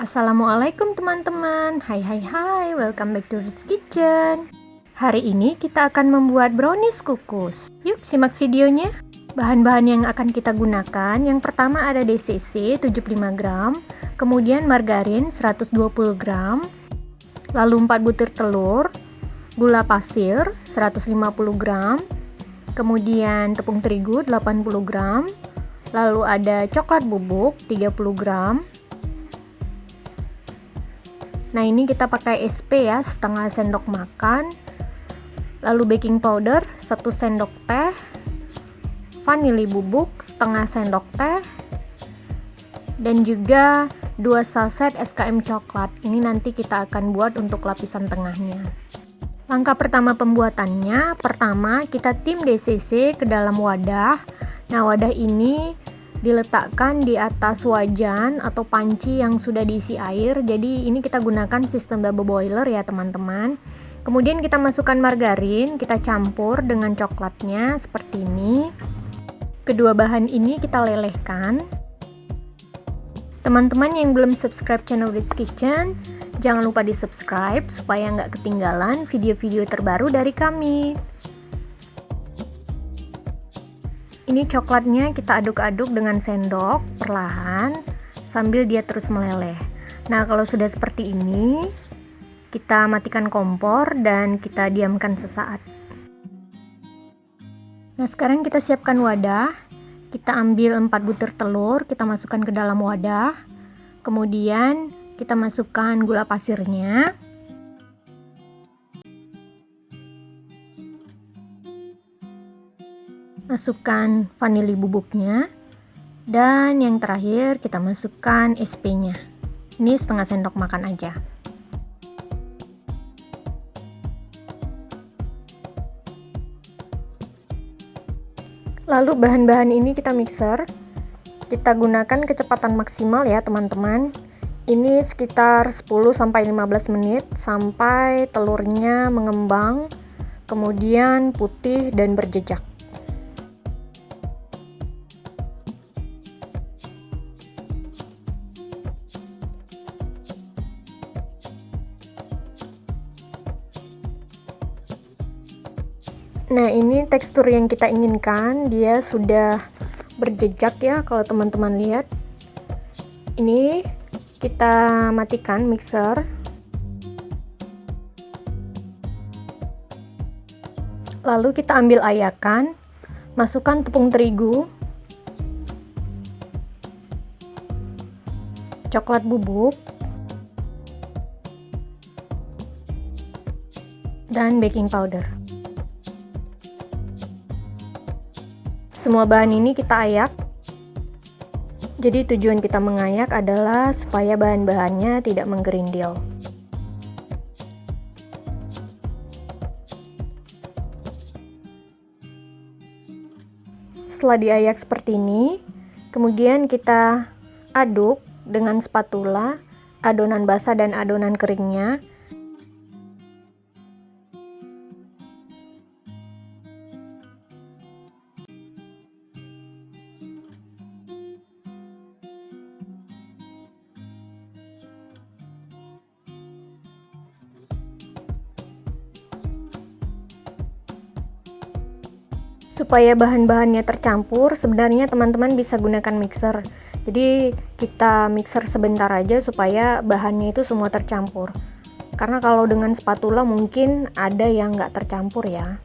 Assalamualaikum teman-teman. Hai, welcome back to Rich Kitchen. Hari ini kita akan membuat brownies kukus. Yuk simak videonya. Bahan-bahan yang akan kita gunakan, yang pertama ada DCC 75 gram, kemudian margarin 120 gram, lalu 4 butir telur, gula pasir 150 gram, kemudian tepung terigu 80 gram, lalu ada coklat bubuk 30 gram. Nah, ini kita pakai SP ya, setengah sendok makan. Lalu baking powder 1 sendok teh, vanili bubuk setengah sendok teh, dan juga 2 saset SKM coklat. Ini nanti kita akan buat untuk lapisan tengahnya. Langkah pertama pembuatannya, pertama kita tim DCC ke dalam wadah. Nah, wadah ini diletakkan di atas wajan atau panci yang sudah diisi air. Jadi ini kita gunakan sistem double boiler ya teman-teman. Kemudian kita masukkan margarin, kita campur dengan coklatnya seperti ini. Kedua bahan ini kita lelehkan. Teman-teman yang belum subscribe channel Rich Kitchen, jangan lupa di subscribe supaya nggak ketinggalan video-video terbaru dari kami. Ini coklatnya kita aduk-aduk dengan sendok perlahan sambil dia terus meleleh. Nah, kalau sudah seperti ini, kita matikan kompor dan kita diamkan sesaat. Nah, sekarang kita siapkan wadah. Kita ambil 4 butir telur, kita masukkan ke dalam wadah. Kemudian kita masukkan gula pasirnya. Masukkan vanili bubuknya, dan yang terakhir kita masukkan SP-nya. Ini setengah sendok makan aja. Lalu bahan-bahan ini kita mixer. Kita gunakan kecepatan maksimal ya teman-teman. Ini sekitar 10-15 menit sampai telurnya mengembang, kemudian putih dan berjejak. Nah, ini tekstur yang kita inginkan, dia sudah berjejak ya kalau teman-teman lihat. Ini kita matikan mixer. Lalu kita ambil ayakan, masukkan tepung terigu, coklat bubuk, dan baking powder. Semua bahan ini kita ayak. Jadi tujuan kita mengayak adalah supaya bahan-bahannya tidak menggerindil. Setelah diayak seperti ini, kemudian kita aduk dengan spatula adonan basah dan adonan keringnya. Supaya bahan-bahannya tercampur, sebenarnya teman-teman bisa gunakan mixer. Jadi kita mixer sebentar aja supaya bahannya itu semua tercampur. Karena kalau dengan spatula mungkin ada yang nggak tercampur ya.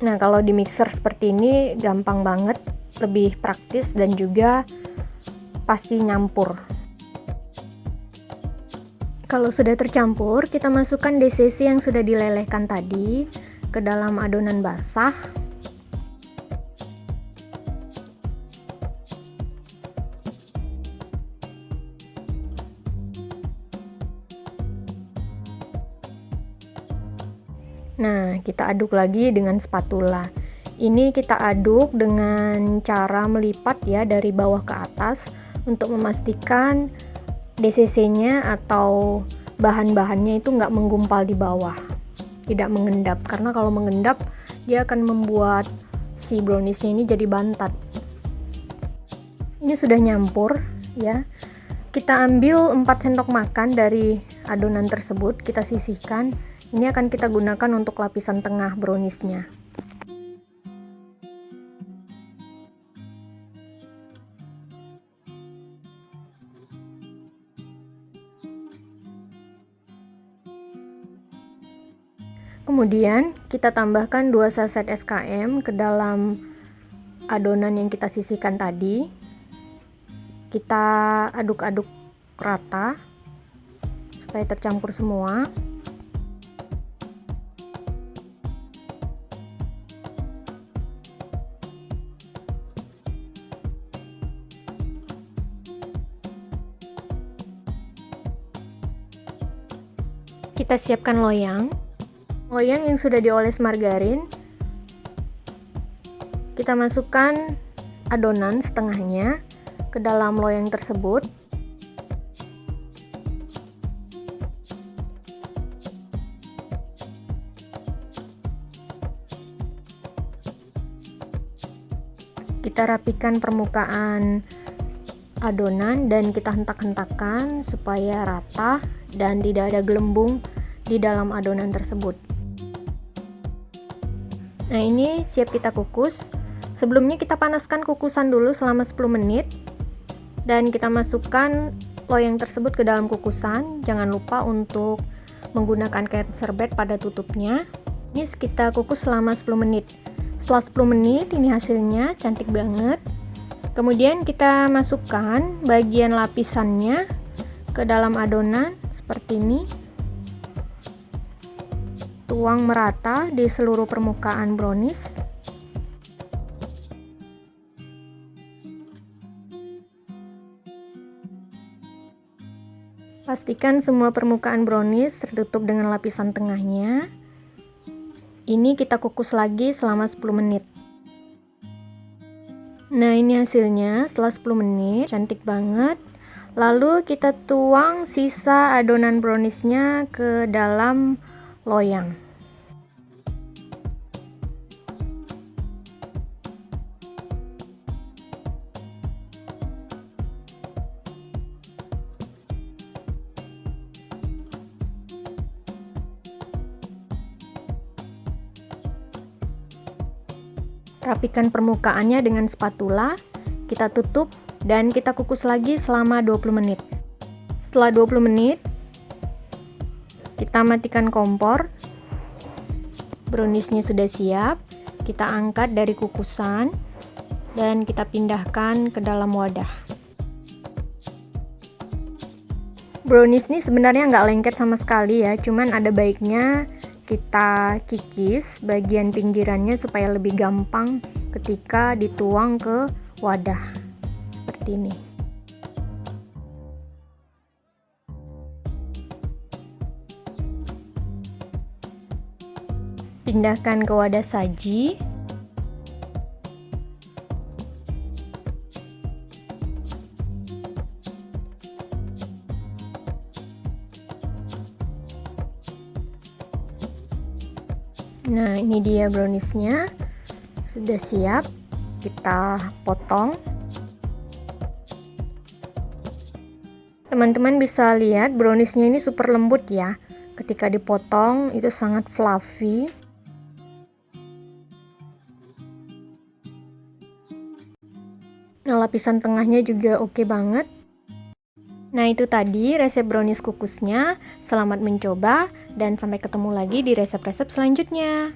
Nah, kalau di mixer seperti ini gampang banget, lebih praktis dan juga pasti nyampur. Kalau sudah tercampur, kita masukkan DCC yang sudah dilelehkan tadi ke dalam adonan basah. Nah, kita aduk lagi dengan spatula. Ini kita aduk dengan cara melipat ya dari bawah ke atas untuk memastikan DCC-nya atau bahan-bahannya itu nggak menggumpal di bawah, tidak mengendap, karena kalau mengendap dia akan membuat si browniesnya ini jadi bantat. Ini sudah nyampur ya. Kita ambil 4 sendok makan dari adonan tersebut, kita sisihkan. Ini akan kita gunakan untuk lapisan tengah browniesnya. Kemudian kita tambahkan 2 saset SKM ke dalam adonan yang kita sisihkan tadi. Kita aduk-aduk rata supaya tercampur semua. Kita siapkan loyang. Loyang yang sudah dioles margarin, kita masukkan adonan setengahnya ke dalam loyang tersebut. Kita rapikan permukaan adonan dan kita hentak-hentakan supaya rata dan tidak ada gelembung di dalam adonan tersebut. Nah, ini siap kita kukus. Sebelumnya kita panaskan kukusan dulu selama 10 menit dan kita masukkan loyang tersebut ke dalam kukusan. Jangan lupa untuk menggunakan kain serbet pada tutupnya. Ini kita kukus selama 10 menit. Setelah 10 menit ini hasilnya cantik banget. Kemudian kita masukkan bagian lapisannya ke dalam adonan seperti ini. Tuang merata di seluruh permukaan brownies. Pastikan semua permukaan brownies tertutup dengan lapisan tengahnya. Ini kita kukus lagi selama 10 menit. Nah, ini hasilnya setelah 10 menit, cantik banget. Lalu kita tuang sisa adonan browniesnya ke dalam loyang. Rapikan permukaannya dengan spatula, kita tutup dan kita kukus lagi selama 20 menit. Setelah 20 menit, kita matikan kompor. Browniesnya sudah siap. Kita angkat dari kukusan dan kita pindahkan ke dalam wadah. Brownies ini sebenarnya nggak lengket sama sekali ya, cuman ada baiknya kita kikis bagian pinggirannya supaya lebih gampang ketika dituang ke wadah seperti ini. Pindahkan ke wadah saji. Nah, ini dia browniesnya sudah siap, kita potong. Teman-teman bisa lihat browniesnya ini super lembut ya, ketika dipotong itu sangat fluffy. Nah, lapisan tengahnya juga oke banget. Nah, itu tadi resep brownies kukusnya. Selamat mencoba dan sampai ketemu lagi di resep-resep selanjutnya.